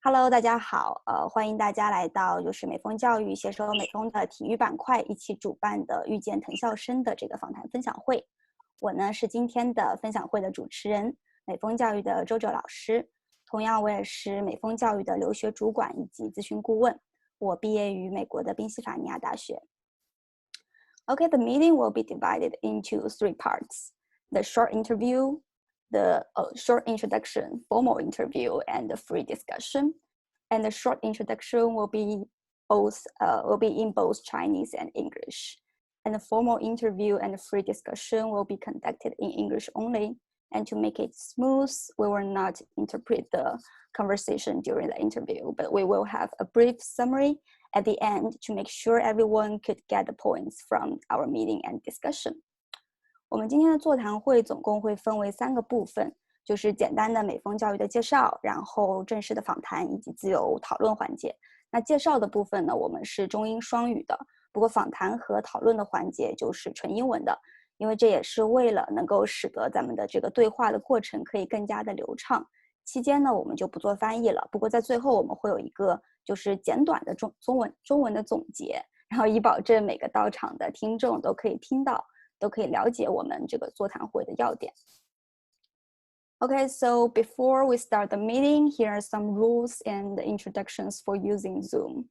Hello， 大家好，欢迎大家来到就是美丰教育携手美丰的体育板块一起主办的遇见藤校生的这个访谈分享会。我呢是今天的分享会的主持人，美丰教育的周周老师。同样，我也是美丰教育的留学主管以及咨询顾问。我毕业于美国的宾夕法尼亚大学。Okay, the meeting will be divided into 3 parts: the short interview, the short introduction, formal interview, and the free discussion. And the short introduction will be in both Chinese and English. And the formal interview and the free discussion will be conducted in English only. And to make it smooth, we will not interpret the conversation during the interview, but we will have a brief summary at the end to make sure everyone could get the points from our meeting and discussion. 我们今天的座谈会总共会分为3个部分，就是简单的美丰教育的介绍，然后正式的访谈以及自由讨论环节。那介绍的部分呢，我们是中英双语的，不过访谈和讨论的环节就是纯英文的，因为这也是为了能够使得咱们的这个对话的过程可以更加的流畅。期间呢，我们就不做翻译了，不过在最后我们会有一个就是简短的中文的总结，然后以保证每个到场的听众都可以听到，都可以了解我们这个座谈会的要点。Okay, so before we start the meeting, here are some rules and introductions for using Zoom.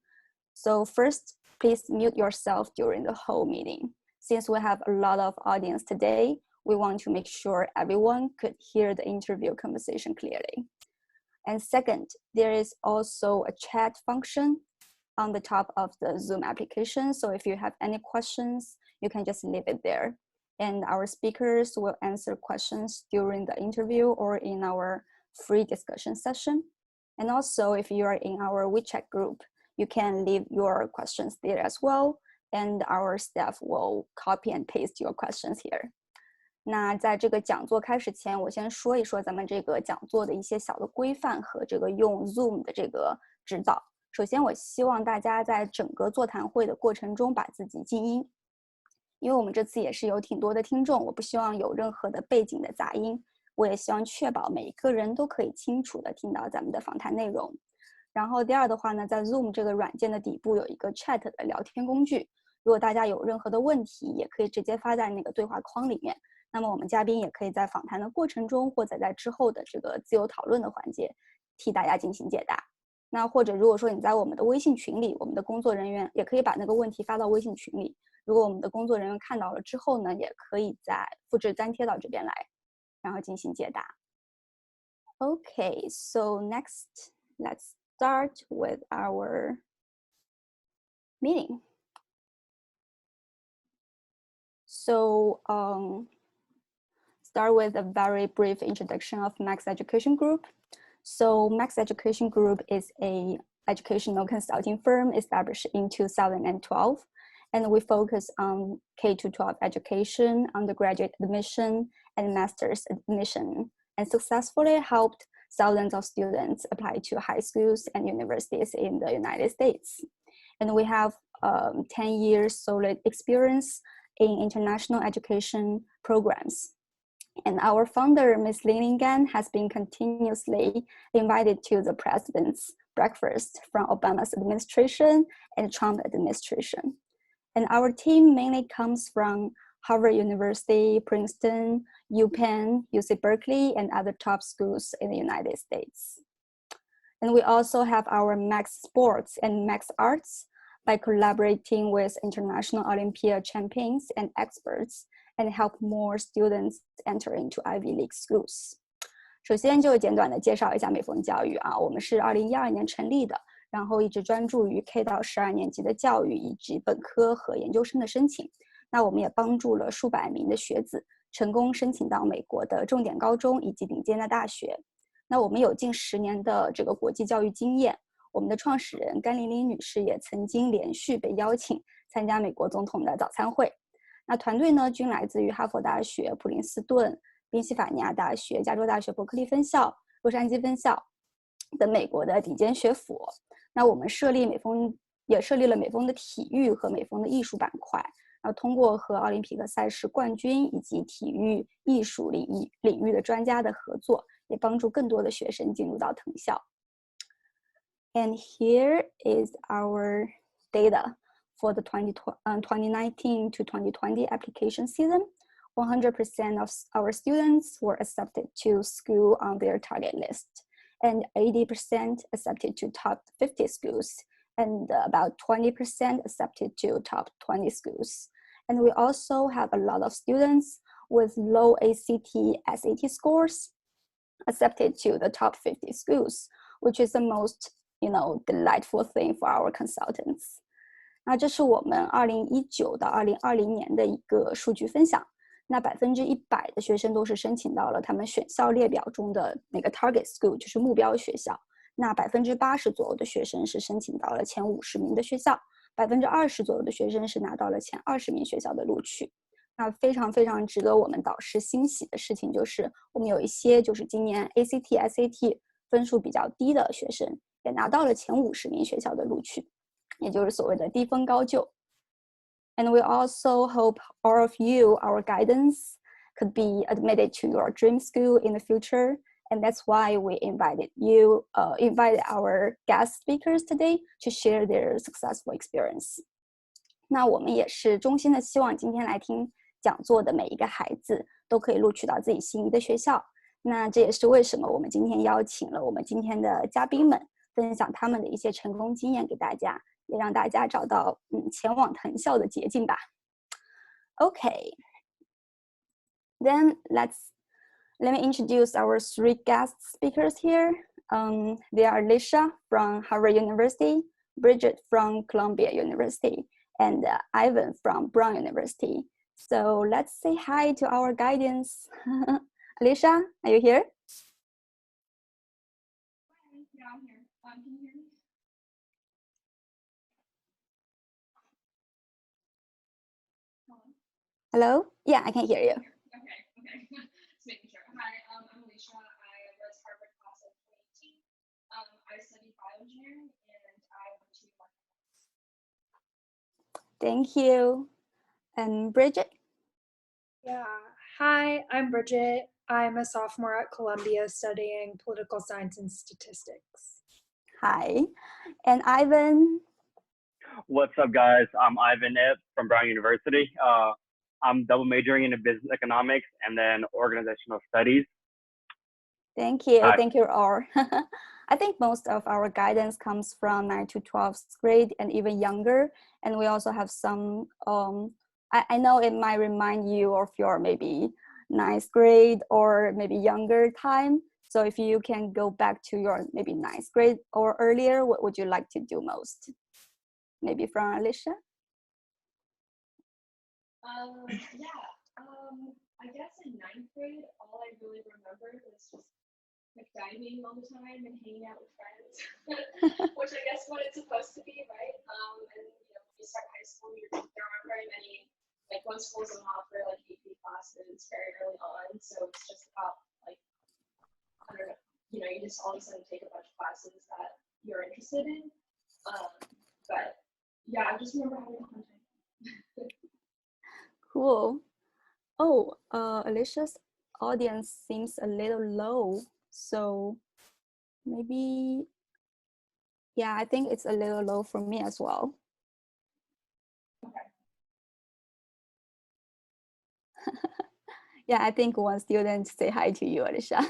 So first, please mute yourself during the whole meeting. Since we have a lot of audience today, we want to make sure everyone could hear the interview conversation clearly. And second, there is also a chat function on the top of the Zoom application. So if you have any questions, you can just leave it there. And our speakers will answer questions during the interview or in our free discussion session. And also, if you are in our WeChat group, you can leave your questions there as well. And our staff will copy and paste your questions here. 那在这个讲座开始前，我先说一说咱们这个讲座的一些小的规范和这个用 Zoom 的这个指导。首先，我希望大家在整个座谈会的过程中把自己静音，因为我们这次也是有挺多的听众，我不希望有任何的背景的杂音，我也希望确保每一个人都可以清楚的听到咱们的访谈内容。然后第二的话呢，在 Zoom 这个软件的底部有一个 chat 的聊天工具，如果大家有任何的问题，也可以直接发在那个对话框里面。那么我们嘉宾也可以在访谈的过程中，或者在之后的这个自由讨论的环节，替大家进行解答。那或者如果说你在我们的微信群里，我们的工作人员也可以把那个问题发到微信群里。如果我们的工作人员看到了之后呢，也可以再复制粘贴到这边来，然后进行解答。Okay, so next, let's start with our meeting. So, start with a very brief introduction of Max Education Group. So Max Education Group is an educational consulting firm established in 2012, and we focus on K-12 education, undergraduate admission, and master's admission, and successfully helped thousands of students apply to high schools and universities in the United States. And we have 10 years solid experience in international education programs. And our founder, Ms. Lin Gan, has been continuously invited to the president's breakfast from Obama's administration and Trump administration. And our team mainly comes from Harvard University, Princeton, UPenn, UC Berkeley, and other top schools in the United States. And we also have our Max Sports and Max Arts by collaborating with international Olympiad champions and experts and help more students enter into Ivy League schools. 首先就简短的介绍一下美丰教育啊，我们是2012年成立的，然后一直专注于 K 到12年级的教育以及本科和研究生的申请。那我们也帮助了数百名的学子成功申请到美国的重点高中以及顶尖的大学。那我们有近10年的这个国际教育经验，我们的创始人甘霖琳女士也曾经连续被邀请参加美国总统的早餐会。那团队呢，均来自于哈佛大学、普林斯顿、宾夕法尼亚大学、加州大学伯克利分校、洛杉矶分校等美国的顶尖学府。那我们也设立了美丰的体育和美丰的艺术板块，然后通过和奥林匹克赛事冠军以及体育艺术领域的专家的合作，也帮助更多的学生进入到藤校。And here is our data for the 2019 to 2020 application season. 100% of our students were accepted to school on their target list, and 80% accepted to top 50 schools, and about 20% accepted to top 20 schools. And we also have a lot of students with low ACT, SAT scores accepted to the top 50 schools, which is the most, delightful thing for our consultants. 那这是我们2019到2020年的一个数据分享。那100%的学生都是申请到了他们选校列表中的那个 target school， 就是目标学校。那80%左右的学生是申请到了前50名的学校，20%左右的学生是拿到了前20名学校的录取。那非常非常值得我们导师欣喜的事情就是，我们有一些就是今年 ACT、SAT 分数比较低的学生，也拿到了前50名学校的录取，也就是所谓的低分高就。And we also hope all of you, our guidance, could be admitted to your dream school in the future. And that's why we invited our guest speakers today to share their successful experience. 那我们也是衷心的希望今天来听讲座的每一个孩子都可以录取到自己心仪的学校。那这也是为什么我们今天邀请了我们今天的嘉宾们，分享他们的一些成功经验给大家，也让大家找到前往藤校的捷径吧。Okay, then let me introduce our 3 guest speakers here. They are Alicia from Harvard University, Bridget from Columbia University, and Ivan from Brown University. So let's say hi to our guidance. Alicia, are you here? Yeah, I'm here. Can you hear me? Hello? Yeah, I can hear you. Okay. Just making sure. Hi, I'm Alicia. I was Harvard class of 2018. I studied bioengineering and I went to marketing. Thank you. And Bridget? Yeah. Hi, I'm Bridget. I'm a sophomore at Columbia studying political science and statistics. Hi. And Ivan? What's up, guys? I'm Ivan from Brown University. I'm double majoring in business economics and then organizational studies. Thank you. Hi. Thank you all. I think most of our guidance comes from 9th to 12th grade and even younger. And we also have some, I know it might remind you of your maybe 9th grade or maybe younger time. So if you can go back to your maybe 9th grade or earlier, what would you like to do most? Maybe from Alicia? I guess in 9th grade, all I really remembered was just like diving all the time and hanging out with friends, which I guess what it's supposed to be, right? And when you start high school, there aren't very many, like one school doesn't offer like AP classes very early on, so it's just about like, I don't know, you just all of a sudden take a bunch of classes that you're interested in. But yeah, I just remember having a fun time. Cool. Oh, Alicia's audience seems a little low. So maybe, yeah, I think it's a little low for me as well. Okay. Yeah, I think one student say hi to you, Alicia,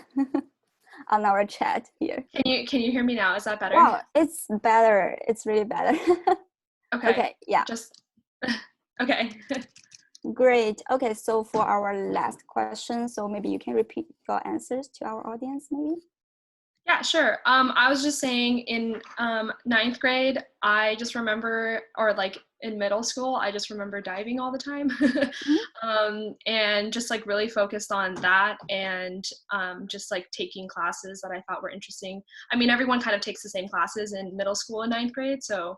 on our chat here. Can you hear me now? Is that better? Wow, it's better. It's really better. Okay, yeah. Okay. Great. Okay, so for our last question, so maybe you can repeat your answers to our audience, maybe? Yeah, sure. I was just saying in 9th grade, I just remember, or like in middle school, I just remember diving all the time. And just like really focused on that and just like taking classes that I thought were interesting. I mean, everyone kind of takes the same classes in middle school and 9th grade. So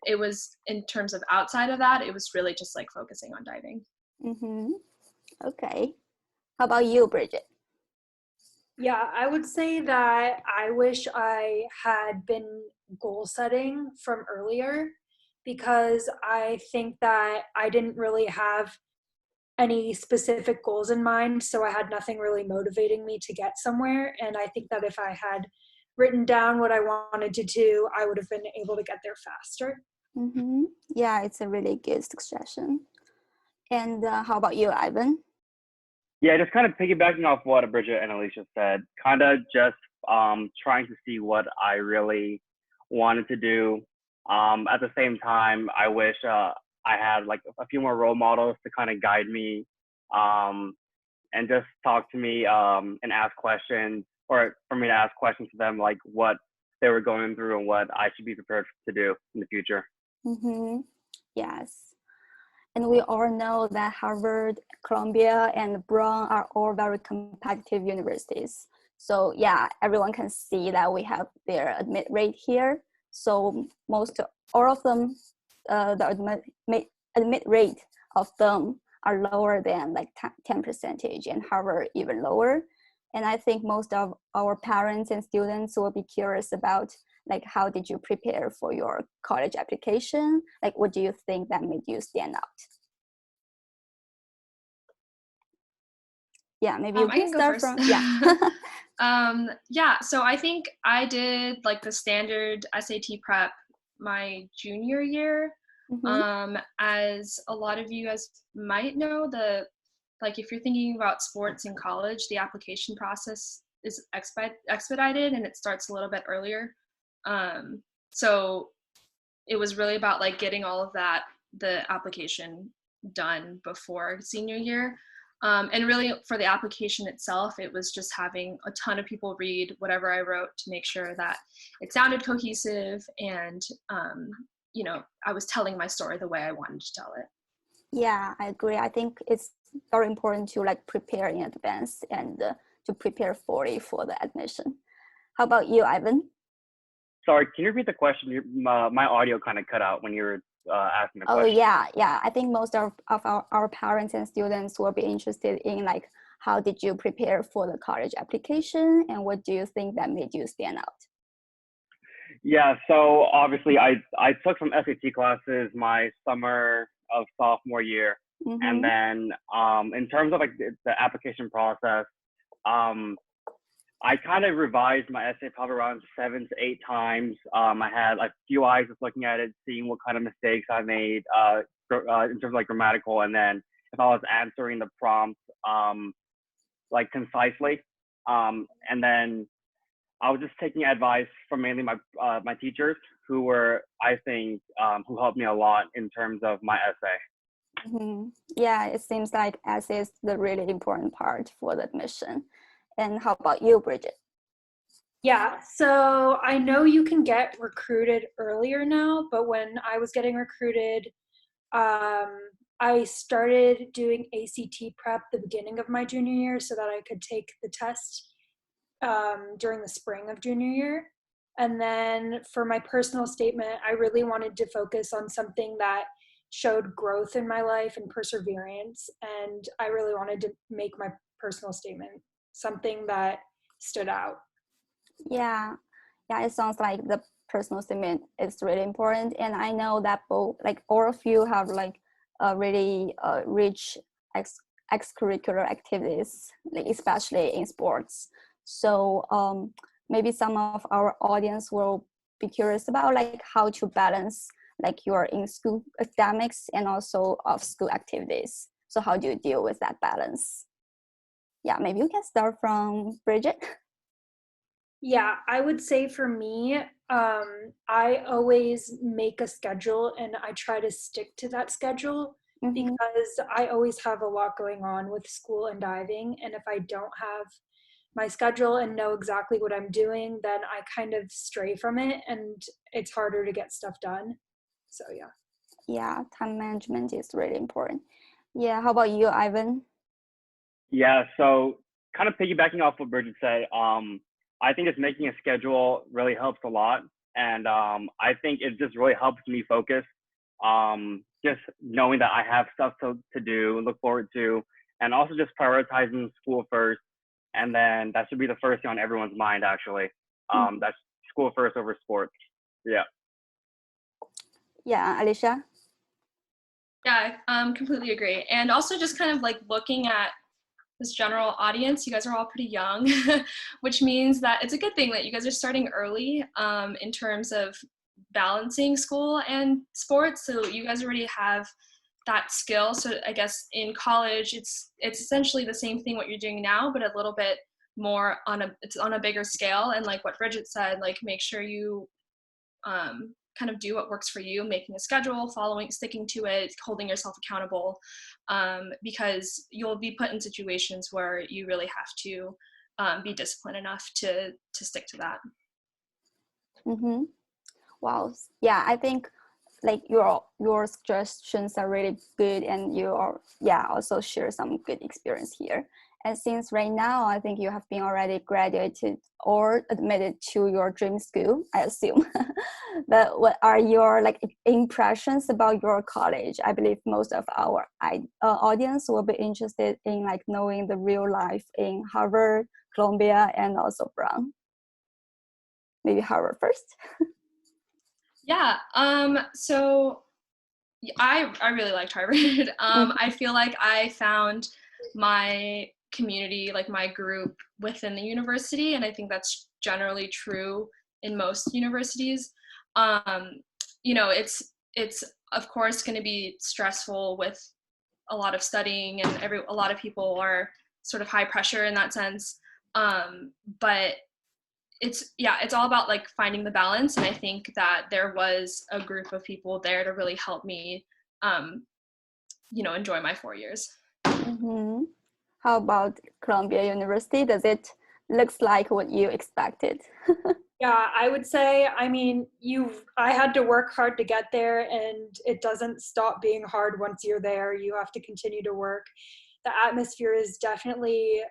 it was, in terms of outside of that, it was really just like focusing on diving. Okay. How about you, Bridget? Yeah, I would say that I wish I had been goal setting from earlier, because I think that I didn't really have any specific goals in mind. So I had nothing really motivating me to get somewhere. And I think that if I had written down what I wanted to do, I would have been able to get there faster. Mm-hmm. Yeah, it's a really good suggestion. And how about you, Ivan? Yeah, just kind of piggybacking off what Bridget and Alicia said, kind of just trying to see what I really wanted to do. At the same time, I wish I had like a few more role models to kind of guide me and just talk to me and ask questions, or for me to ask questions to them, like what they were going through and what I should be prepared to do in the future. Mm-hmm. Yes. And we all know that Harvard, Columbia, and Brown are all very competitive universities. So yeah, everyone can see that we have their admit rate here. So all of them, the admit rate of them are lower than like 10%, and Harvard even lower. And I think most of our parents and students will be curious about like, how did you prepare for your college application? Like, what do you think that made you stand out? Yeah, maybe you can start from, yeah. So I think I did like the standard SAT prep my junior year. Mm-hmm. As a lot of you guys might know, like if you're thinking about sports in college, the application process is expedited and it starts a little bit earlier. So it was really about like getting all of that, the application done before senior year. And really for the application itself, it was just having a ton of people read whatever I wrote to make sure that it sounded cohesive and, you know, I was telling my story the way I wanted to tell it. Yeah, I agree. I think it's very important to like prepare in advance and to prepare fully for the admission. How about you, Ivan? Sorry, can you repeat the question? My audio kind of cut out when you were asking the question. Oh yeah. I think most of our parents and students will be interested in like, how did you prepare for the college application and what do you think that made you stand out? Yeah, so obviously I took some SAT classes my summer of sophomore year. Mm-hmm. And then in terms of like the application process, I kind of revised my essay probably around 7 to 8 times. I had like a few eyes just looking at it, seeing what kind of mistakes I made in terms of like grammatical, and then if I was answering the prompt like concisely. And then I was just taking advice from mainly my teachers who were, I think, who helped me a lot in terms of my essay. Mm-hmm. Yeah, it seems like essay is the really important part for the admission. And how about you, Bridget? Yeah, so I know you can get recruited earlier now, but when I was getting recruited, I started doing ACT prep the beginning of my junior year so that I could take the test during the spring of junior year. And then for my personal statement, I really wanted to focus on something that showed growth in my life and perseverance. And I really wanted to make my personal statement something that stood out. Yeah, it sounds like the personal statement is really important. And I know that both, like all of you have like a really rich extracurricular activities, like especially in sports. So maybe some of our audience will be curious about like how to balance like your in-school academics and also off-school activities. So how do you deal with that balance? Yeah, maybe you can start from Bridget. Yeah, I would say for me, I always make a schedule and I try to stick to that schedule because I always have a lot going on with school and diving. And if I don't have my schedule and know exactly what I'm doing, then I kind of stray from it and it's harder to get stuff done. So yeah. Yeah, time management is really important. Yeah, how about you, Ivan? Yeah, so kind of piggybacking off what Bridget said, I think just making a schedule really helps a lot. And I think it just really helps me focus. Just knowing that I have stuff to do and look forward to, and also just prioritizing school first. And then that should be the first thing on everyone's mind, actually. That's school first over sports. Yeah. Yeah, Alicia? Yeah, I completely agree. And also just kind of like looking at this general audience, you guys are all pretty young, which means that it's a good thing that you guys are starting early in terms of balancing school and sports. So you guys already have that skill. So I guess in college, it's essentially the same thing what you're doing now, but a little bit more it's on a bigger scale. And like what Bridget said, like make sure you kind of do what works for you, making a schedule, sticking to it, holding yourself accountable, because you'll be put in situations where you really have to be disciplined enough to stick to that. Mm-hmm. Wow. Yeah, I think like your suggestions are really good, and you also share some good experience here. And since right now, I think you have been already graduated or admitted to your dream school, I assume. But what are your like impressions about your college? I believe most of our audience will be interested in like knowing the real life in Harvard, Columbia, and also Brown. Maybe Harvard first. Yeah. So I really liked Harvard. I feel like I found my community, like my group within the university, and I think that's generally true in most universities. You know, it's of course going to be stressful with a lot of studying, and a lot of people are sort of high pressure in that sense. But it's all about like finding the balance, and I think that there was a group of people there to really help me enjoy my 4 years. Mm-hmm. How about Columbia University? Does it looks like what you expected? Yeah, I would say, I mean, I had to work hard to get there, and it doesn't stop being hard once you're there. You have to continue to work. The atmosphere is definitely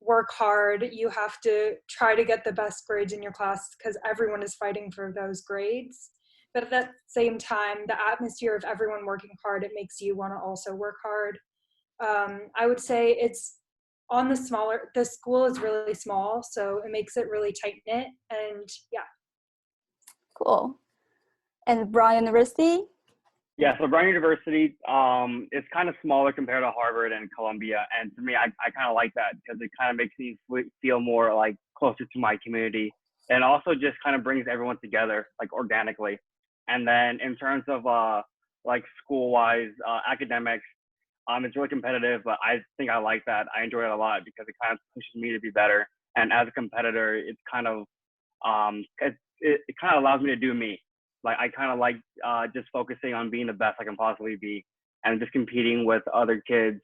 work hard. You have to try to get the best grades in your class because everyone is fighting for those grades. But at that same time, the atmosphere of everyone working hard, it makes you want to also work hard. I would say it's on the school is really small, so it makes it really tight knit, and yeah. Cool. And Brown University? Yeah, so Brown University, it's kind of smaller compared to Harvard and Columbia, and to me, I kind of like that because it kind of makes me feel more like closer to my community, and also just kind of brings everyone together like organically. And then in terms of like school-wise academics, it's really competitive, but I think I like that. I enjoy it a lot because it kind of pushes me to be better. And as a competitor, it's kind of it kind of allows me to do me. Like I kind of like just focusing on being the best I can possibly be, and just competing with other kids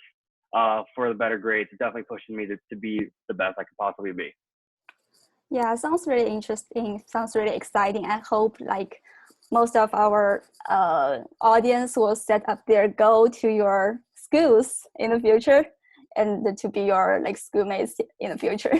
for the better grades. It definitely pushes me to be the best I can possibly be. Yeah, sounds really interesting. Sounds really exciting. I hope like most of our audience will set up their goal to your schools in the future, and to be your like schoolmates in the future.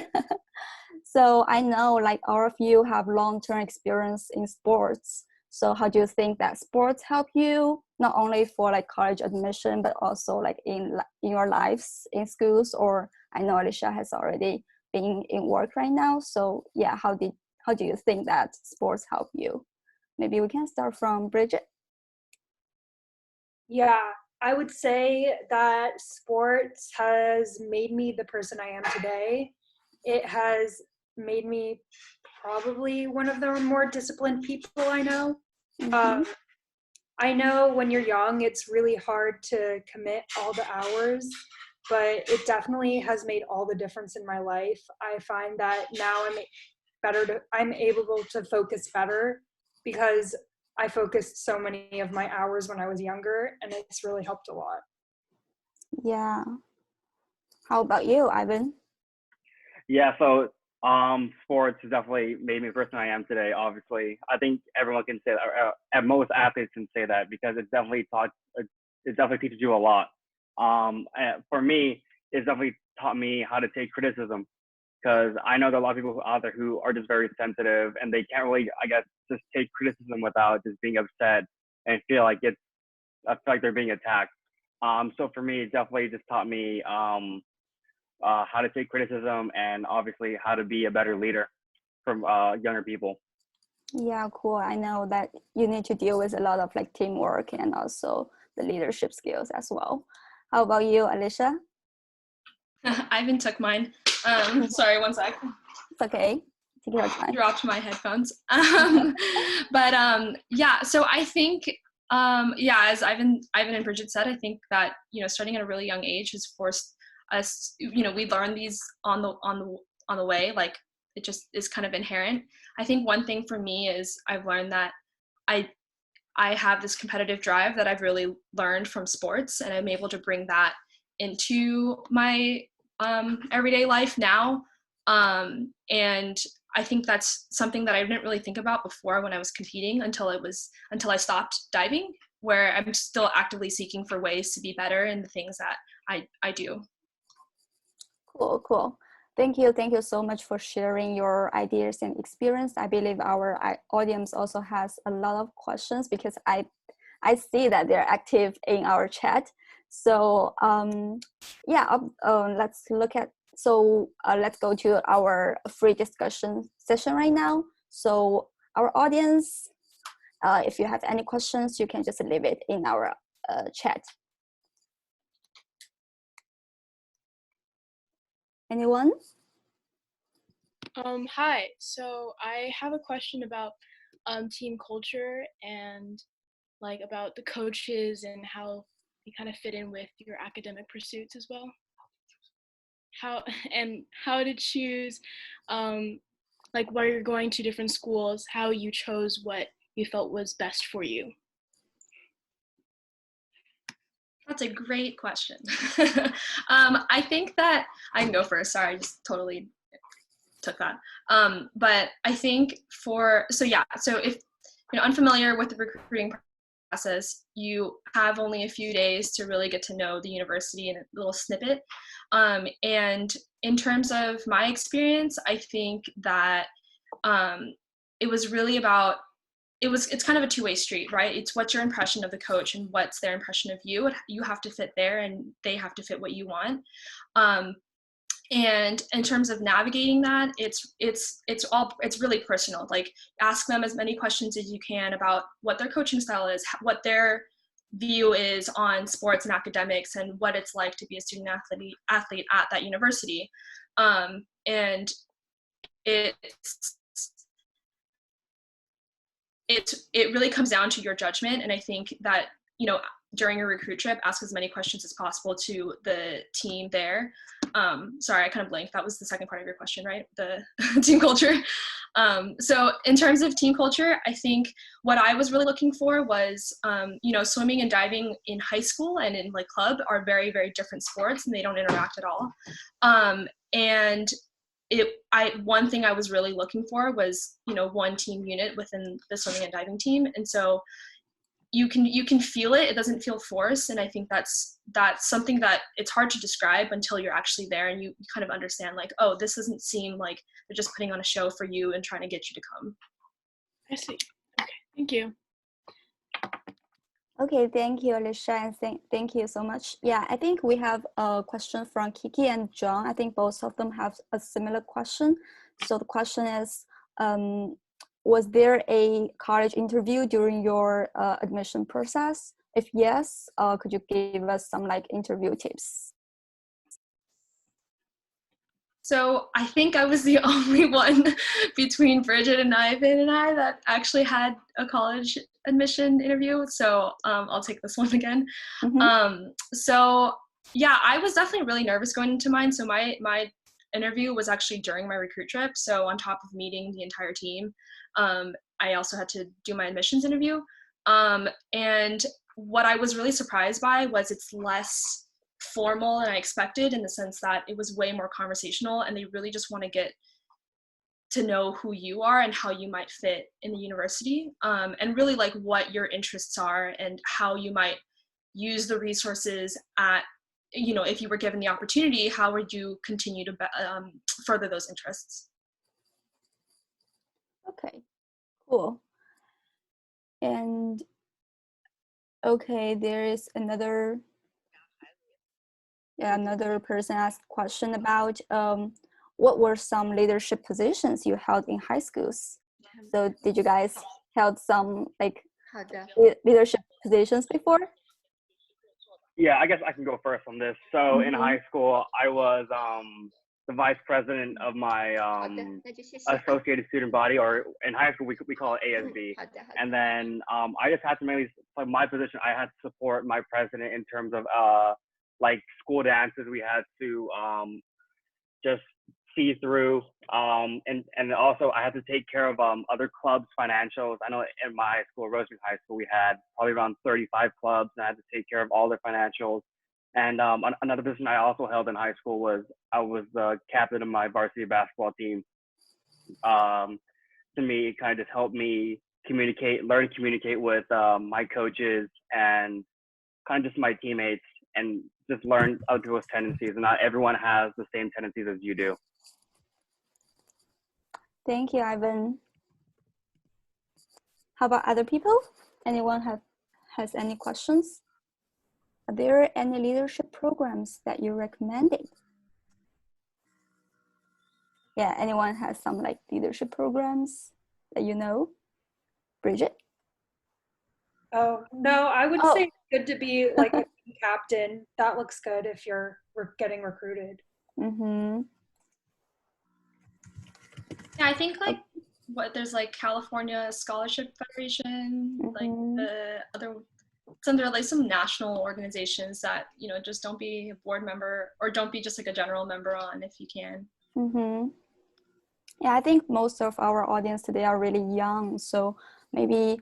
So I know like all of you have long-term experience in sports. So how do you think that sports help you not only for like college admission, but also like in your lives in schools? Or I know Alicia has already been in work right now. So yeah, how do you think that sports help you? Maybe we can start from Bridget. Yeah, I would say that sports has made me the person I am today. It has made me probably one of the more disciplined people I know. Mm-hmm. I know when you're young, it's really hard to commit all the hours, but it definitely has made all the difference in my life. I find that now I'm able to focus better because I focused so many of my hours when I was younger, and it's really helped a lot. Yeah. How about you, Ivan? Yeah, so sports has definitely made me the person I am today. Obviously, I think everyone can say that, and most athletes can say that because it definitely teaches you a lot. For me, it's definitely taught me how to take criticism, because I know there are a lot of people out there who are just very sensitive, and they can't really, I guess, just take criticism without just being upset and feel like they're being attacked. So for me, it definitely just taught me how to take criticism, and obviously how to be a better leader from younger people. Yeah, cool. I know that you need to deal with a lot of like teamwork and also the leadership skills as well. How about you, Alicia? Ivan took mine. Sorry, one sec. It's okay. Take your time. Dropped my headphones. Yeah, so I think, as Ivan and Bridget said, I think that, starting at a really young age has forced us, we learn these on the way, like it just is kind of inherent. I think one thing for me is I've learned that I have this competitive drive that I've really learned from sports, and I'm able to bring that into my everyday life now. And I think that's something that I didn't really think about before when I was competing until I stopped diving, where I'm still actively seeking for ways to be better in the things that I do. Cool. Thank you so much for sharing your ideas and experience. I believe our audience also has a lot of questions because I see that they're active in our chat. So let's look at. So let's go to our free discussion session right now. So our audience, if you have any questions, you can just leave it in our chat. Anyone? Hi. So I have a question about team culture and like about the coaches and how they kind of fit in with your academic pursuits as well. How to choose like while you're going to different schools, how you chose what you felt was best for you. That's a great question. I think that I can go first. Sorry, I just totally took that. But I think so if you're unfamiliar with the recruiting process, you have only a few days to really get to know the university in a little snippet. And in terms of my experience, I think that it was really about, it's kind of a two-way street, right? It's what's your impression of the coach and what's their impression of you. You have to fit there and they have to fit what you want. And in terms of navigating that, it's really personal. Like, ask them as many questions as you can about what their coaching style is, what their view is on sports and academics, and what it's like to be a student athlete at that university. And it really comes down to your judgment. And I think that, during a recruit trip, ask as many questions as possible to the team there. Sorry, I kind of blanked. That was the second part of your question, right? The team culture. So in terms of team culture, I think what I was really looking for was, swimming and diving in high school and in like club are very, very different sports, and they don't interact at all. And one thing I was really looking for was, one team unit within the swimming and diving team. And so you can feel it. It doesn't feel forced. And I think that's something that it's hard to describe until you're actually there and you kind of understand, like, oh, this doesn't seem like they're just putting on a show for you and trying to get you to come. I see. Okay, thank you. Okay, thank you, Alicia, and thank you so much. Yeah, I think we have a question from Kiki and John. I think both of them have a similar question. So the question is, was there a college interview during your admission process? If yes, could you give us some interview tips? So I think I was the only one between Bridget and Ivan and I that actually had a college admission interview. So I'll take this one again. Mm-hmm. So yeah, I was definitely really nervous going into mine. So my interview was actually during my recruit trip. So on top of meeting the entire team, I also had to do my admissions interview. And what I was really surprised by was it's less formal than I expected, in the sense that it was way more conversational, and they really just want to get to know who you are and how you might fit in the university, and really like what your interests are and how you might use the resources at, if you were given the opportunity, how would you continue to further those interests? Okay, cool. And okay, there is another person asked a question about what were some leadership positions you held in high schools? So did you guys held some leadership positions before? Yeah, I guess I can go first on this. So in high school, I was the vice president of my 好的，那就谢谢。 associated student body, or in high school we call it ASB. 好的，好的。 And then I just had to mainly, like my position, I had to support my president in terms of like school dances. We had to just see through, and also I had to take care of other clubs' financials. I know in my high school, Rosemead High School, we had probably around 35 clubs, and I had to take care of all their financials. And another position I also held in high school was I was the captain of my varsity basketball team. To me, it kind of just helped me learn to communicate with my coaches and kind of just my teammates, and just learn other people's tendencies. And not everyone has the same tendencies as you do. Thank you, Ivan. How about other people? Anyone has any questions? Are there any leadership programs that you recommended? Yeah, anyone has some like leadership programs that you know? Bridget? Oh, no, I would say it's good to be like a team captain. That looks good if you're getting recruited. Mm-hmm. Yeah, I think like there's like California Scholarship Federation, like the other, there are like some national organizations that, you know, just don't be a board member, or don't be just like a general member on if you can. Mm-hmm. Yeah, I think most of our audience today are really young, so maybe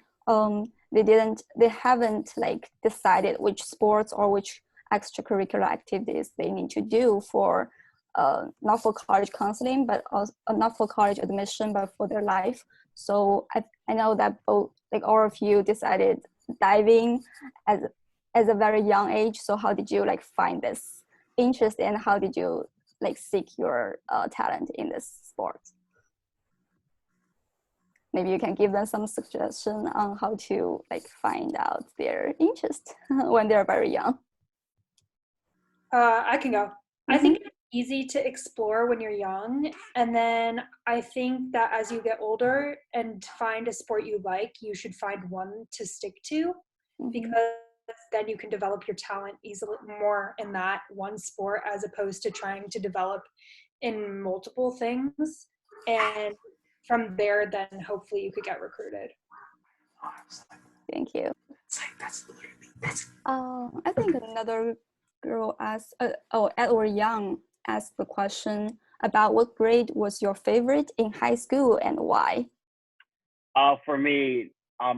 they haven't like decided which sports or which extracurricular activities they need to do for not for college counseling, but also not for college admission, but for their life. So I know that both, like all of you, decided diving as a very young age. So how did you like find this interest, and how did you like seek your talent in this sport? Maybe you can give them some suggestion on how to like find out their interest when they're very young. I can go. I think it's easy to explore when you're young, and then I think that as you get older and find a sport you like, you should find one to stick to, because then you can develop your talent easily more in that one sport, as opposed to trying to develop in multiple things. And from there, then hopefully you could get recruited. Thank you. I think another girl asked, Edward Young asked the question about what grade was your favorite in high school and why? For me, I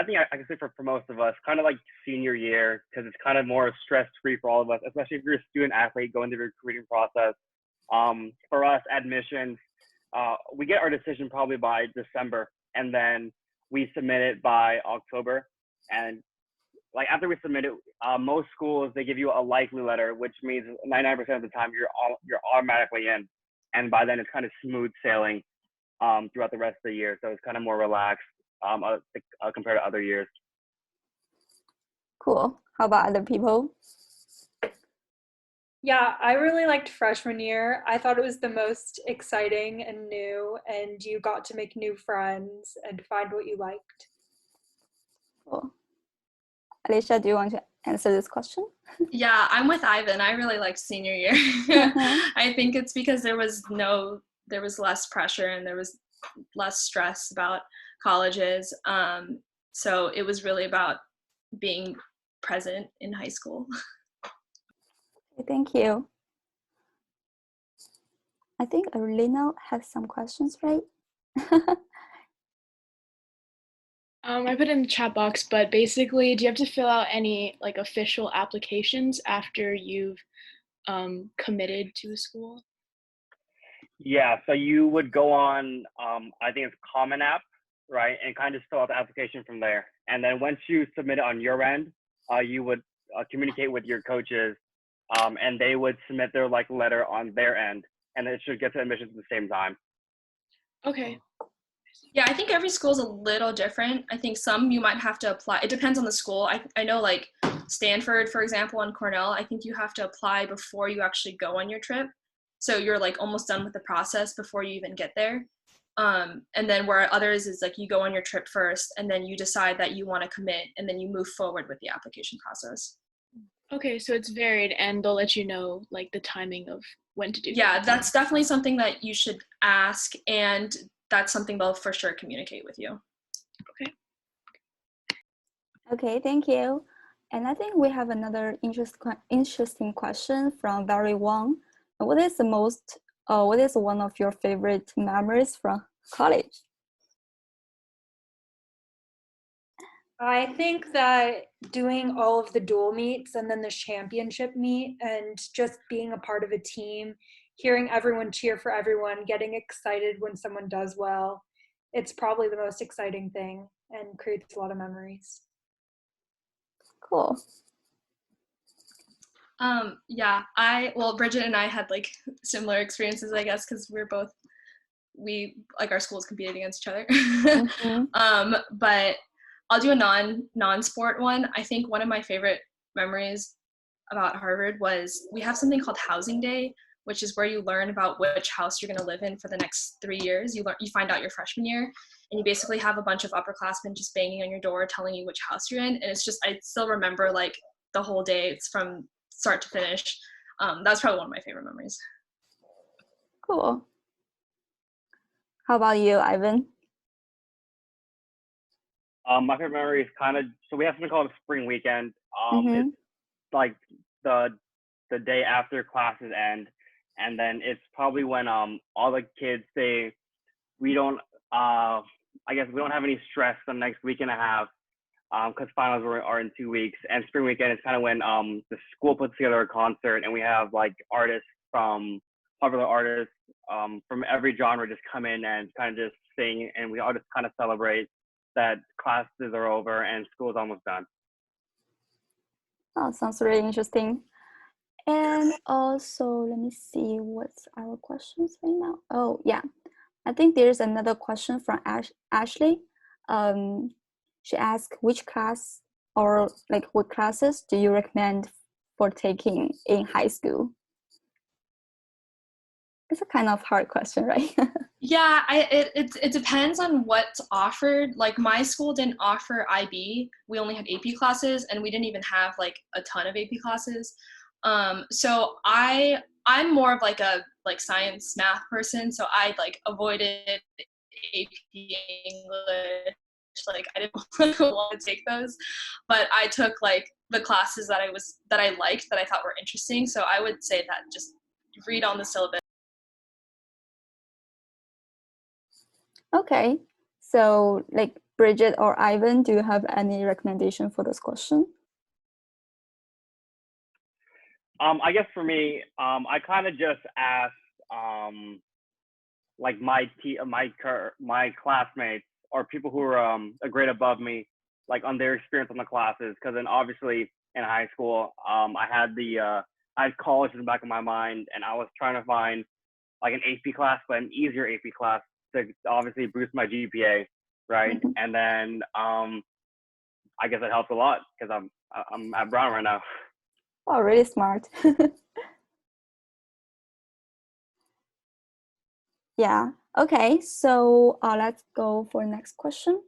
think I can say for most of us, kind of like senior year, because it's kind of more stress-free for all of us, especially if you're a student athlete going through the recruiting process. For us, admissions, we get our decision probably by December, and then we submit it by October. And like after we submit it, most schools, they give you a likely letter, which means 99% of the time you're automatically in. And by then it's kind of smooth sailing throughout the rest of the year. So it's kind of more relaxed compared to other years. Cool. How about other people? Yeah, I really liked freshman year. I thought it was the most exciting and new, and you got to make new friends and find what you liked. Cool. Alicia, do you want to answer this question? Yeah, I'm with Ivan. I really liked senior year. I think it's because there was less pressure and there was less stress about colleges. So it was really about being present in high school. Thank you. I think Arlena has some questions, right? I put it in the chat box, but basically, do you have to fill out any like official applications after you've committed to a school? Yeah, so you would go on, I think it's Common App, right, and kind of fill out the application from there. And then once you submit it on your end, you would communicate with your coaches, and they would submit their like letter on their end, and it should get to admissions at the same time. Okay. Yeah, I think every school is a little different. I think some you might have to apply. It depends on the school. I know like Stanford, for example, and Cornell, I think you have to apply before you actually go on your trip. So you're like almost done with the process before you even get there. And then where others is like you go on your trip first, and then you decide that you want to commit, and then you move forward with the application process. Okay, so it's varied, and they'll let you know like the timing of when to do. Yeah, that's definitely something that you should ask, and that's something they'll for sure communicate with you. Okay. Okay, thank you. And I think we have another interesting question from Barry Wang. What is one of your favorite memories from college? I think that doing all of the dual meets and then the championship meet and just being a part of a team, hearing everyone cheer for everyone, getting excited when someone does well, it's probably the most exciting thing and creates a lot of memories. Cool. Yeah, well, Bridget and I had like similar experiences, I guess, because we like our schools competed against each other. Mm-hmm. But I'll do a non-sport one. I think one of my favorite memories about Harvard was we have something called Housing Day, which is where you learn about which house you're going to live in for the next 3 years. You find out your freshman year, and you basically have a bunch of upperclassmen just banging on your door telling you which house you're in. And it's just, I still remember like the whole day. It's from start to finish. That's probably one of my favorite memories. Cool. How about you, Ivan? My favorite memory is so we have something called a spring weekend. Mm-hmm. It's like the day after classes end, and then it's probably when all the kids say we don't I guess we don't have any stress the next week and a half because finals are in 2 weeks, and spring weekend is kind of when the school puts together a concert, and we have like popular artists from every genre just come in and kind of just sing, and we all just kind of celebrate that classes are over and school's almost done. Oh, sounds really interesting. And also, let me see what's our questions right now. Oh, yeah. I think there's another question from Ashley. She asked which class or like what classes do you recommend for taking in high school? It's a kind of hard question, right? Yeah, it depends on what's offered. Like my school didn't offer IB. We only had AP classes, and we didn't even have like a ton of AP classes. So I'm more of like a science math person, so I like avoided AP English. Like I didn't want to take those, but I took like the classes that I liked, that I thought were interesting. So I would say that just read on the syllabus. Okay, so like Bridget or Ivan, do you have any recommendation for this question? I guess for me, I kind of just asked like my classmates or people who are a grade above me, like on their experience on the classes, because then obviously in high school, I had college in the back of my mind, and I was trying to find like an AP class, but an easier AP class to obviously boost my GPA, right? Mm-hmm. And then I guess it helped a lot because I'm at Brown right now. Oh, really smart. Yeah. Okay. So let's go for next question.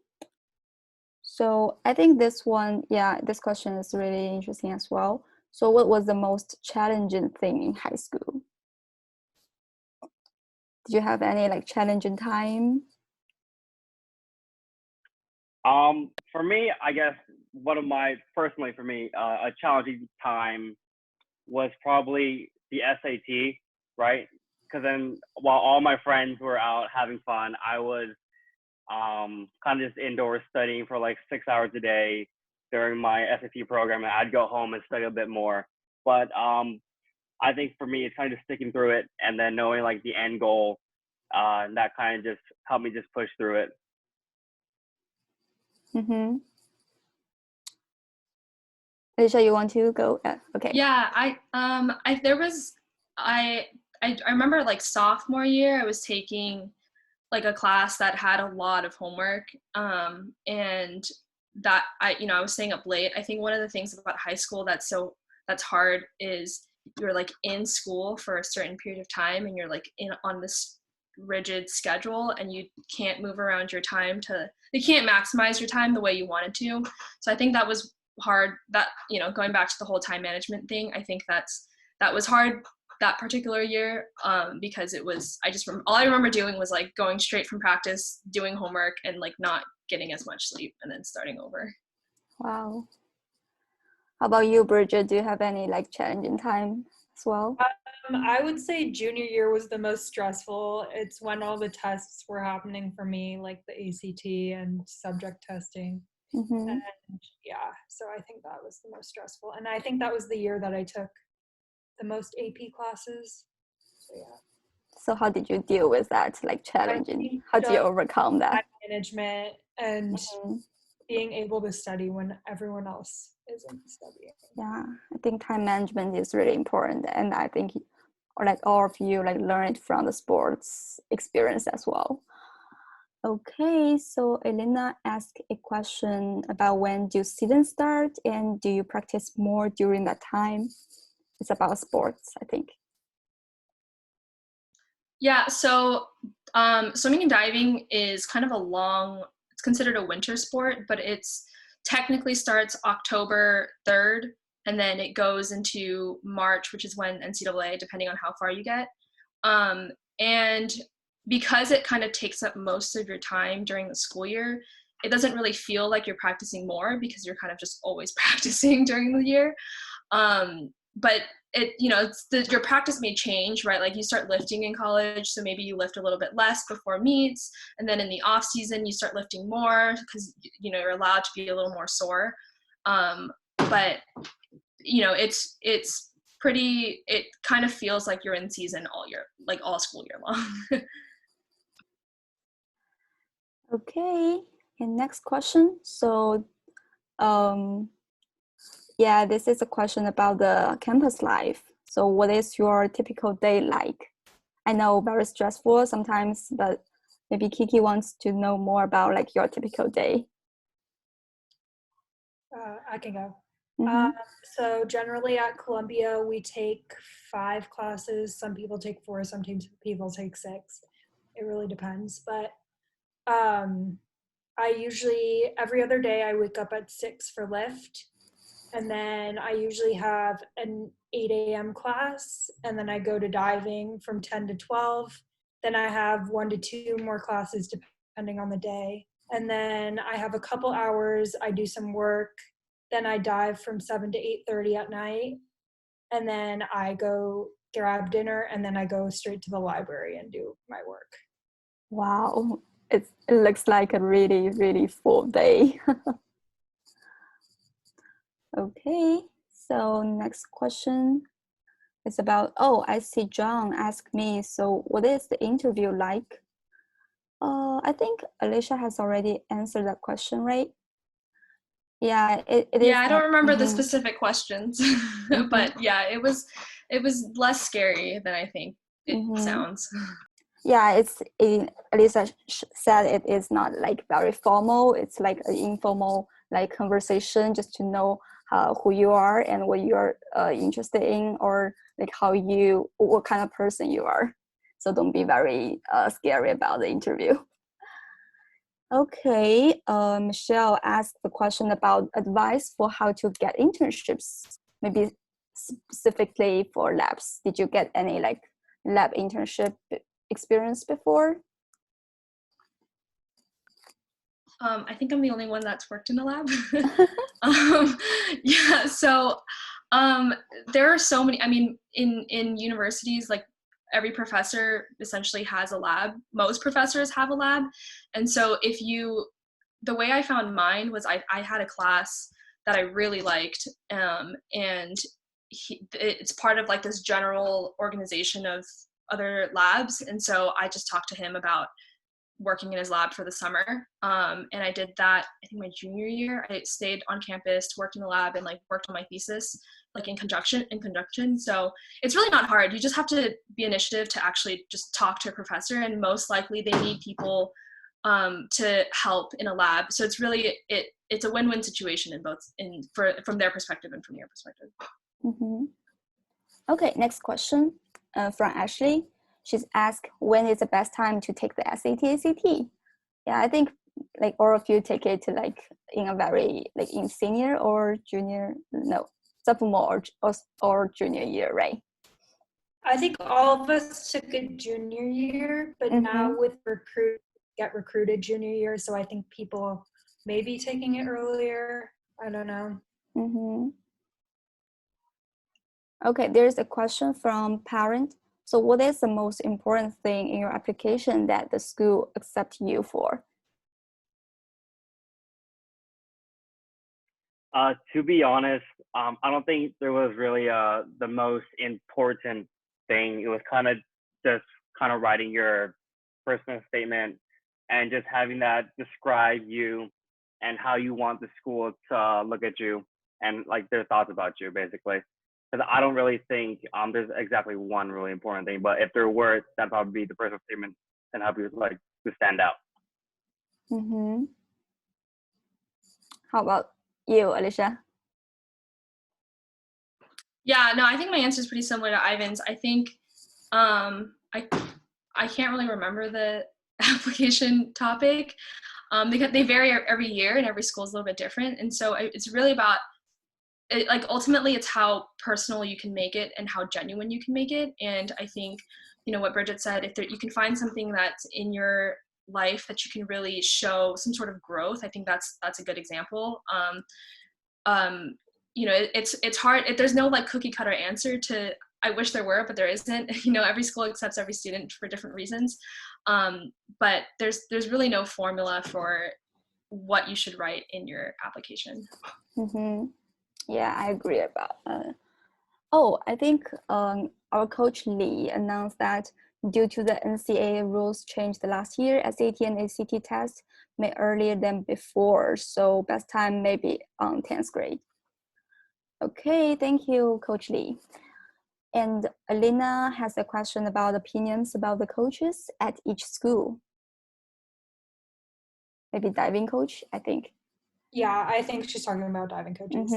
So I think this question is really interesting as well. So what was the most challenging thing in high school? Did you have any like challenging time? For me, I guess personally for me, a challenging time was probably the SAT, right? Because then while all my friends were out having fun, I was kind of just indoors studying for like 6 hours a day during my SAT program, and I'd go home and study a bit more. But I think for me, it's kind of just sticking through it and then knowing like the end goal, and that kind of just helped me just push through it. Mm-hmm. Alicia, you want to go? Okay. Yeah, I remember like sophomore year, I was taking like a class that had a lot of homework, and that I was staying up late. I think one of the things about high school that's hard is you're like in school for a certain period of time, and you're like on this rigid schedule, and you can't move around your time you can't maximize your time the way you wanted to. So I think that was hard that, going back to the whole time management thing, I think that was hard that particular year, because it was, all I remember doing was like going straight from practice, doing homework, and like not getting as much sleep, and then starting over. Wow. How about you, Bridget? Do you have any like challenging time as well? I would say junior year was the most stressful. It's when all the tests were happening for me, like the ACT and subject testing. Mm-hmm. And yeah, so I think that was the most stressful. And I think that was the year that I took the most AP classes. So yeah. So how did you deal with that, like challenging? How do you overcome that? Time management and being able to study when everyone else isn't studying. Yeah, I think time management is really important, and I think like all of you like learn it from the sports experience as well. Okay, so Elena asked a question about when do students start and do you practice more during that time? It's about sports, I think. Yeah, so swimming and diving is kind of it's considered a winter sport, but it's technically starts October 3rd, and then it goes into March, which is when NCAA, depending on how far you get. And because it kind of takes up most of your time during the school year, it doesn't really feel like you're practicing more because you're kind of just always practicing during the year. But your practice may change, right? Like you start lifting in college, so maybe you lift a little bit less before meets, and then in the off season you start lifting more because you're allowed to be a little more sore. But it's pretty. It kind of feels like you're in season all year, like all school year long. Okay, and next question. So, yeah, this is a question about the campus life. So what is your typical day like? I know very stressful sometimes, but maybe Kiki wants to know more about like your typical day. I can go. Mm-hmm. So generally at Columbia, we take 5 classes. Some people take 4, some people take 6. It really depends. But I usually, every other day, I wake up at 6 for lift. And then I usually have an 8 a.m. class. And then I go to diving from 10 to 12. Then I have 1 to 2 more classes depending on the day. And then I have a couple hours. I do some work. Then I dive from 7 to 8:30 at night. And then I go grab dinner. And then I go straight to the library and do my work. Wow. It looks like a really, really full day. Okay, so next question is about, I see John asked me, so what is the interview like? I think Alicia has already answered that question, right? Yeah, it is. Yeah, I don't remember the specific questions, but yeah, it was less scary than I think it sounds. Yeah, Elisa said it is not like very formal. It's like an informal like conversation just to know who you are and what you're interested in, or like what kind of person you are. So don't be very scary about the interview. Okay, Michelle asked the question about advice for how to get internships, maybe specifically for labs. Did you get any like lab internship experience before? I think I'm the only one that's worked in a lab. Yeah, so there are so many, I mean, in universities, like every professor essentially has a lab. Most professors have a lab. And so the way I found mine was I had a class that I really liked, and it's part of like this general organization of other labs. And so I just talked to him about working in his lab for the summer. And I did that, I think my junior year. I stayed on campus, worked in the lab, and like worked on my thesis like in conjunction. So it's really not hard. You just have to be initiative to actually just talk to a professor, and most likely they need people to help in a lab. So it's really, it's a win-win situation from their perspective and from your perspective. Mm-hmm. Okay, next question from Ashley. She's asked, when is the best time to take the SAT, ACT? Yeah, I think like all of you take it like in a very like in senior or junior, no, sophomore or junior year, right? I think all of us took it junior year, but now with get recruited junior year, so I think people may be taking it earlier. I don't know. Okay, there's a question from parent. So what is the most important thing in your application that the school accept you for? To be honest, I don't think there was really the most important thing. It was kind of just kind of writing your personal statement and just having that describe you and how you want the school to look at you and like their thoughts about you, basically. Because I don't really think there's exactly one really important thing, but if there were, that'd probably be the personal statement and help you like to stand out. How about you, Alicia? Yeah, no, I think my answer is pretty similar to Ivan's. I think I can't really remember the application topic because they vary every year and every school is a little bit different. And so it's really about it, like ultimately it's how personal you can make it and how genuine you can make it. And I think, you know, what Bridget said, if you can find something that's in your life that you can really show some sort of growth, I think that's a good example. You know, it's hard. There's no like cookie cutter answer to, I wish there were, but there isn't. You know, every school accepts every student for different reasons. But there's really no formula for what you should write in your application. Yeah, I agree about. I think our coach Lee announced that due to the NCAA rules changed last year, SAT and ACT tests may earlier than before. So best time maybe on 10th grade. Okay, thank you, Coach Lee. And Alina has a question about opinions about the coaches at each school. Maybe diving coach, I think. Yeah, I think she's talking about diving coaches.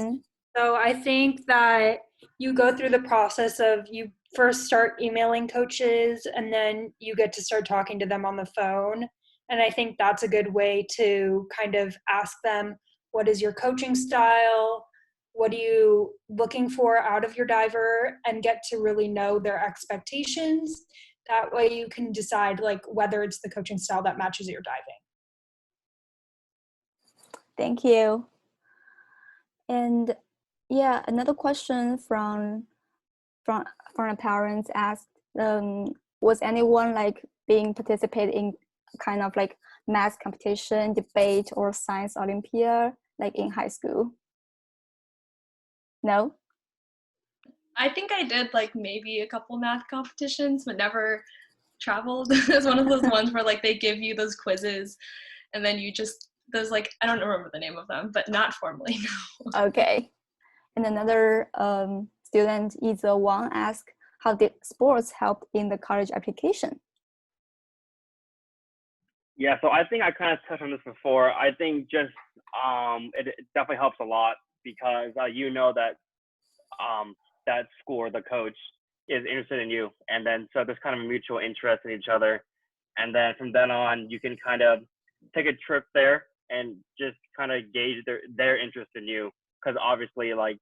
So I think that you go through the process of you first start emailing coaches and then you get to start talking to them on the phone. And I think that's a good way to kind of ask them, what is your coaching style? What are you looking for out of your diver, and get to really know their expectations. That way you can decide like whether it's the coaching style that matches your diving. Thank you. And yeah, another question from a parent asked, was anyone like being participated in kind of like math competition, debate, or science Olympiad like in high school? No? I think I did like maybe a couple math competitions, but never traveled. It's one of those ones where like they give you those quizzes and then you just, there's like, I don't remember the name of them, but not formally, no. Okay. And another student, Iza Wang, asked, how did sports help in the college application? Yeah, so I think I kind of touched on this before. I think just it definitely helps a lot because you know that that school or the coach is interested in you, and then so there's kind of a mutual interest in each other, and then from then on you can kind of take a trip there and just kind of gauge their interest in you, because obviously like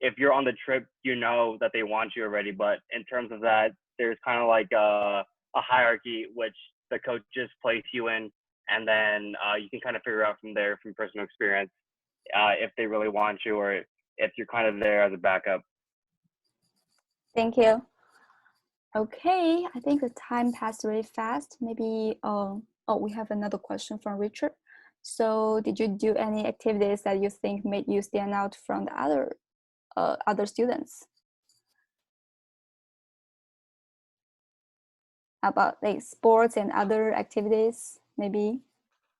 if you're on the trip you know that they want you already, but in terms of that there's kind of like a hierarchy which the coach just place you in, and then you can kind of figure out from there from personal experience if they really want you or if you're kind of there as a backup. Thank you. Okay, I think the time passed really fast. Maybe, we have another question from Richard. So did you do any activities that you think made you stand out from the other students? About like sports and other activities, maybe?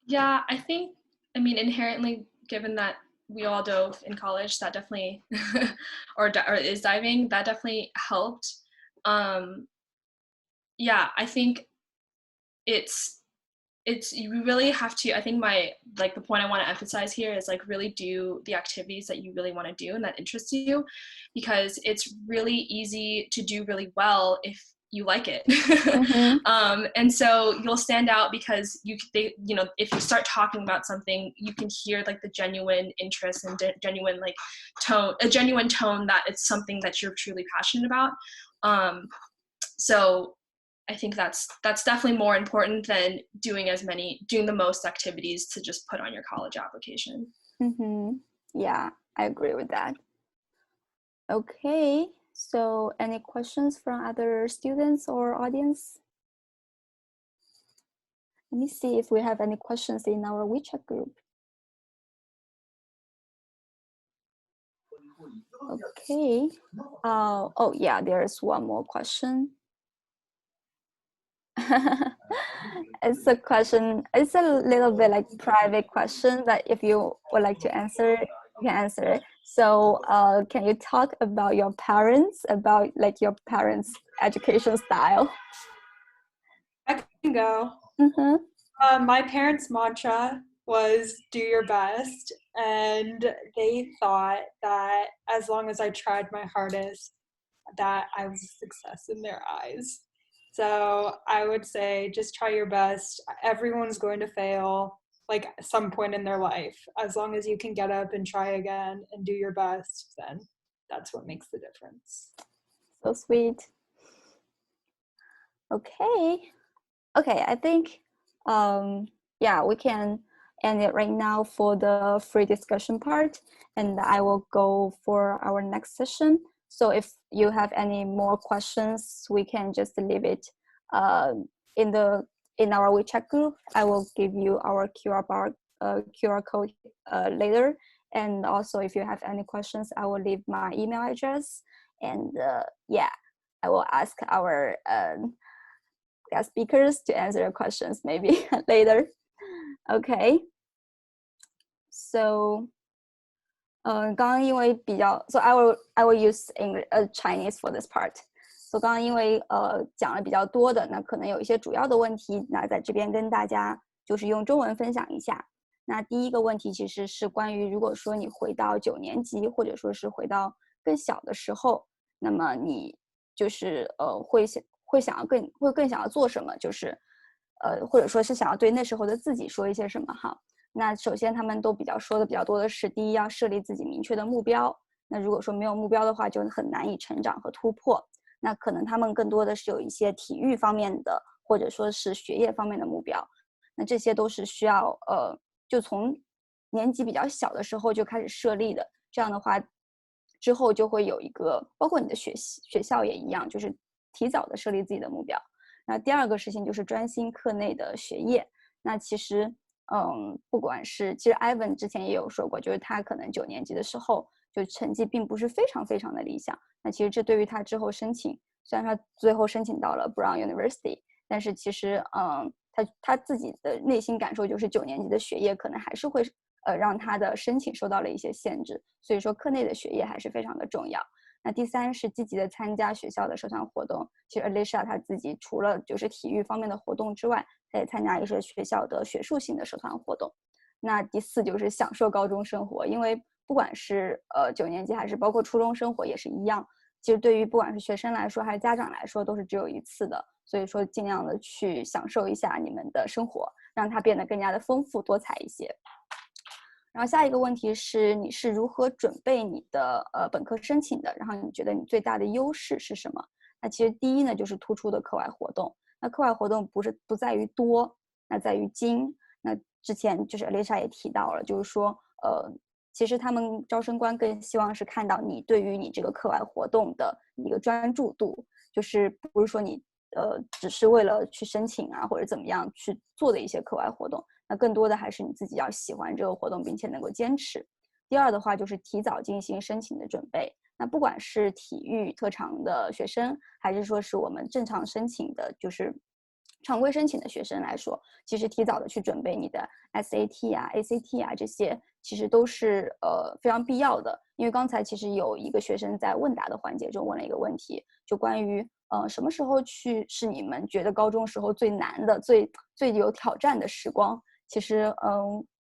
Yeah, I think, I mean, inherently, given that we all dove in college, that definitely, or is diving, that definitely helped. Yeah, I think you really have to, I think the point I want to emphasize here is like really do the activities that you really want to do and that interests you, because it's really easy to do really well if you like it. Mm-hmm. And so you'll stand out because if you start talking about something, you can hear like the genuine interest and genuine like tone, a genuine tone that it's something that you're truly passionate about. So I think that's definitely more important than doing the most activities to just put on your college application. Mm-hmm. Yeah, I agree with that. Okay, so any questions from other students or audience? Let me see if we have any questions in our WeChat group. Okay. Oh yeah, there's one more question. It's a question, it's a little bit like private question, but if you would like to answer, you can answer it. So can you talk about your parents, about like your parents' education style? I can go. Mm-hmm. My parents' mantra was do your best, and they thought that as long as I tried my hardest, that I was a success in their eyes. So I would say just try your best. Everyone's going to fail like at some point in their life. As long as you can get up and try again and do your best, then that's what makes the difference. So sweet. Okay, I think yeah, we can end it right now for the free discussion part, and I will go for our next session. So if you have any more questions, we can just leave it in our WeChat group. I will give you our QR code later. And also, if you have any questions, I will leave my email address. And yeah, I will ask our guest speakers to answer your questions maybe later. Okay. So. 刚刚因为比较 ，so I will use Chinese for this part. So 刚刚因为讲了比较多的，那可能有一些主要的问题，那在这边跟大家就是用中文分享一下。那第一个问题其实是关于，如果说你回到9年级，或者说是回到更小的时候，那么你就是会更想要做什么？就是或者说是想要对那时候的自己说一些什么哈。那首先他们都说的比较多的是，第一要设立自己明确的目标。那如果说没有目标的话，就很难以成长和突破。那可能他们更多的是有一些体育方面的，或者说是学业方面的目标。那这些都是需要就从年纪比较小的时候就开始设立的。这样的话，之后就会有一个，包括你的学校也一样，就是提早的设立自己的目标。那第二个事情就是专心课内的学业。那其实不管是，其实 Ivan 之前也有说过，就是他可能9年级的时候就成绩并不是非常非常的理想。那其实这对于他之后申请，虽然他最后申请到了 Brown University， 但是其实他自己的内心感受就是9年级的学业可能还是会让他的申请受到了一些限制。所以说课内的学业还是非常的重要。那第三是积极的参加学校的社团活动。其实 Alicia 她自己除了就是体育方面的活动之外，她也参加一些学校的学术性的社团活动。那第四就是享受高中生活，因为不管是9年级还是包括初中生活也是一样，其实对于不管是学生来说还是家长来说都是只有一次的。所以说尽量的去享受一下你们的生活，让它变得更加的丰富多彩一些。然后下一个问题是，你是如何准备你的本科申请的？然后你觉得你最大的优势是什么？那其实第一呢，就是突出的课外活动。那课外活动不在于多，那在于精。那之前就是 Alicia 也提到了，就是说其实他们招生官更希望是看到你对于你这个课外活动的一个专注度，就是不是说你只是为了去申请啊或者怎么样去做的一些课外活动。那更多的还是你自己要喜欢这个活动并且能够坚持。第二的话就是提早进行申请的准备。那不管是体育特长的学生，还是说是我们正常申请的，就是常规申请的学生来说，其实提早的去准备你的 SAT 啊 ACT 啊，这些其实都是非常必要的。因为刚才其实有一个学生在问答的环节中问了一个问题，就关于什么时候是你们觉得高中时候最难的最有挑战的时光。其实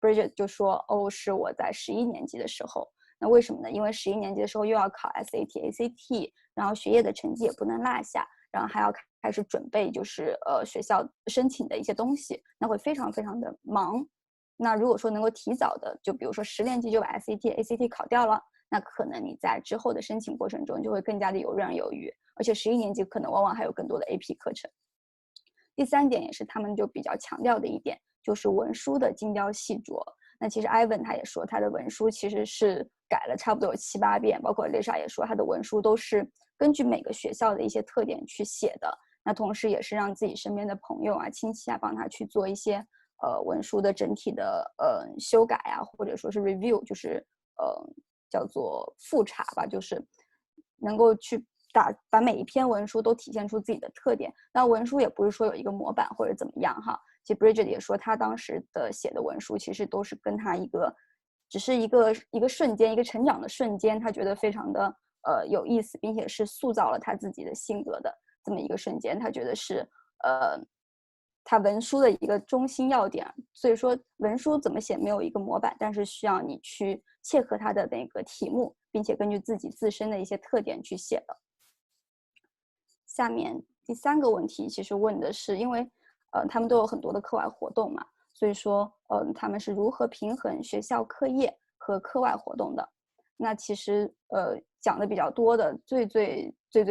Bridget 就说是我在11年级的时候。那为什么呢？因为11年级的时候又要考 SAT ACT， 然后学业的成绩也不能落下，然后还要开始准备就是学校申请的一些东西，那会非常非常的忙。那如果说能够提早的，就比如说10年级就把 ACT 考掉了，那可能你在之后的申请过程中就会更加的游刃有余，而且11年级可能往往还有更多的 AP 课程。第3点也是他们就比较强调的一点，就是文书的精雕细琢。那其实 Ivan 他也说，他的文书其实是改了差不多有7、8遍，包括 Lisa 也说，他的文书都是根据每个学校的一些特点去写的。那同时也是让自己身边的朋友啊、亲戚啊帮他去做一些文书的整体的修改啊，或者说是 review， 就是叫做复查吧，就是能够去把每一篇文书都体现出自己的特点。但文书也不是说有一个模板或者怎么样哈。其实 Bridget 也说，他当时的写的文书其实都是跟他只是一个瞬间，一个成长的瞬间，他觉得非常的有意思，并且是塑造了他自己的性格的这么一个瞬间。他觉得是他文书的一个中心要点。所以说文书怎么写没有一个模板，但是需要你去切合他的那个题目，并且根据自己自身的一些特点去写的。下面第3个问题其实问的是，因为他们都有很多的课外活动嘛，所以说他们是如何平衡学校课业和课外活动的。那其实讲的比较多的最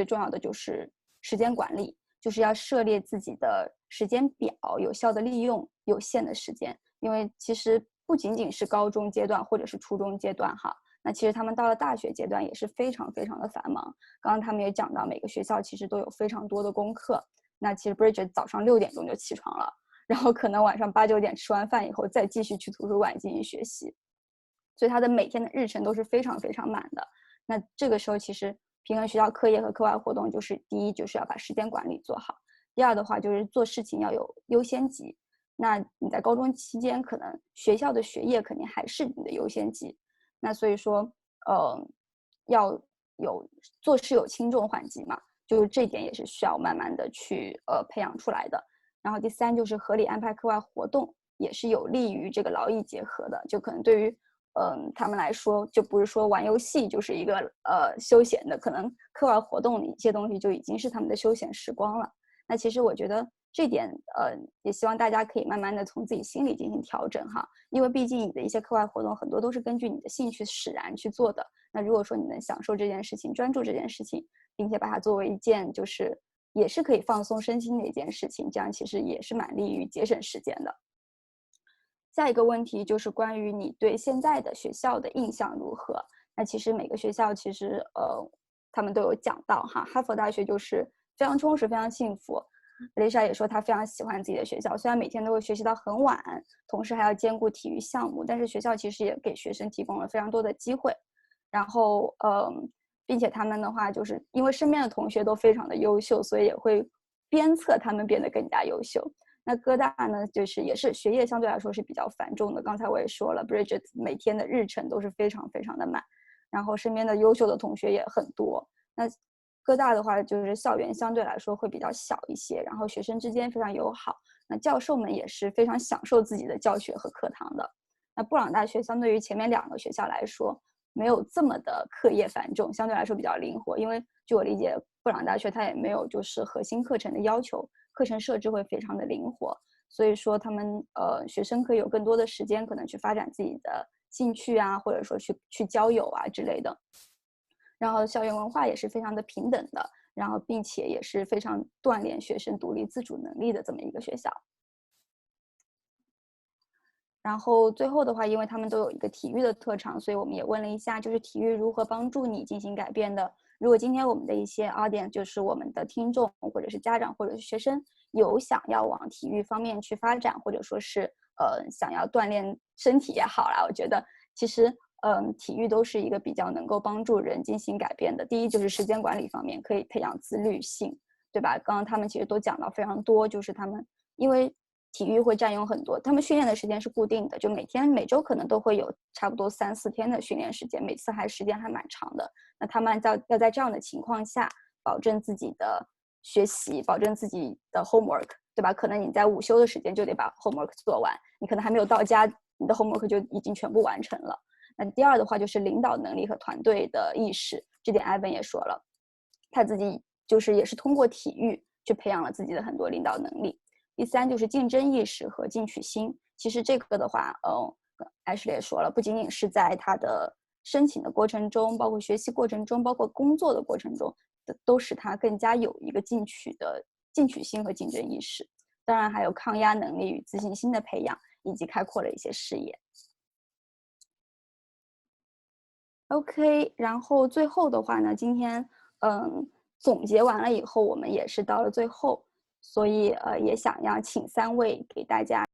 重要的就是时间管理，就是要涉猎自己的时间表，有效的利用有限的时间。因为其实不仅仅是高中阶段或者是初中阶段哈，那其实他们到了大学阶段也是非常非常的繁忙。刚刚他们也讲到，每个学校其实都有非常多的功课。那其实 Bridget 早上6点钟就起床了，然后可能晚上8、9点吃完饭以后再继续去图书馆进行学习，所以他的每天的日程都是非常非常满的。那这个时候其实平衡学校课业和课外活动，就是第一就是要把时间管理做好，第二的话就是做事情要有优先级。那你在高中期间可能学校的学业肯定还是你的优先级，那所以说要有做事有轻重缓急嘛，就是这点也是需要慢慢的去培养出来的。然后第3就是合理安排课外活动，也是有利于这个劳逸结合的。就可能对于他们来说，就不是说玩游戏就是一个休闲的，可能课外活动一些东西就已经是他们的休闲时光了。那其实我觉得这点也希望大家可以慢慢的从自己心里进行调整哈，因为毕竟你的一些课外活动很多都是根据你的兴趣使然去做的。那如果说你能享受这件事情，专注这件事情，并且把它作为一件就是也是可以放松身心的一件事情，这样其实也是蛮利于节省时间的。下一个问题就是关于你对现在的学校的印象如何。那其实每个学校其实他们都有讲到哈，哈佛大学就是非常充实非常幸福。Lisa 也说她非常喜欢自己的学校，虽然每天都会学习到很晚，同时还要兼顾体育项目，但是学校其实也给学生提供了非常多的机会。然后并且他们的话就是因为身边的同学都非常的优秀，所以也会鞭策他们变得更加优秀。那哥大呢，就是也是学业相对来说是比较繁重的，刚才我也说了 Bridget 每天的日程都是非常非常的满，然后身边的优秀的同学也很多。那哥大的话就是校园相对来说会比较小一些，然后学生之间非常友好，那教授们也是非常享受自己的教学和课堂的。那布朗大学相对于前面2个学校来说没有这么的课业繁重，相对来说比较灵活，因为据我理解布朗大学它也没有就是核心课程的要求，课程设置会非常的灵活，所以说他们学生可以有更多的时间可能去发展自己的兴趣啊，或者说去交友啊之类的。然后校园文化也是非常的平等的，然后并且也是非常锻炼学生独立自主能力的这么一个学校。然后最后的话，因为他们都有一个体育的特长，所以我们也问了一下，就是体育如何帮助你进行改变的。如果今天我们的一些 audience 就是我们的听众或者是家长或者是学生有想要往体育方面去发展，或者说是想要锻炼身体也好啦，我觉得其实体育都是一个比较能够帮助人进行改变的。第一就是时间管理方面可以培养自律性，对吧？刚刚他们其实都讲到非常多，就是他们因为体育会占用很多，他们训练的时间是固定的，就每周可能都会有差不多3、4天的训练时间，每次时间还蛮长的。那他们要在这样的情况下保证自己的学习，保证自己的 homework， 对吧？可能你在午休的时间就得把 homework 做完，你可能还没有到家，你的 homework 就已经全部完成了。那第二的话就是领导能力和团队的意识，这点 Ivan 也说了，他自己就是也是通过体育去培养了自己的很多领导能力。第3就是竞争意识和进取心。其实这个的话Ashley 也说了，不仅仅是在他的申请的过程中，包括学习过程中，包括工作的过程中，都使他更加有一个进取心和竞争意识。当然还有抗压能力与自信心的培养，以及开阔了一些视野。OK， 然后最后的话呢，今天总结完了以后，我们也是到了最后，所以也想要请3位给大家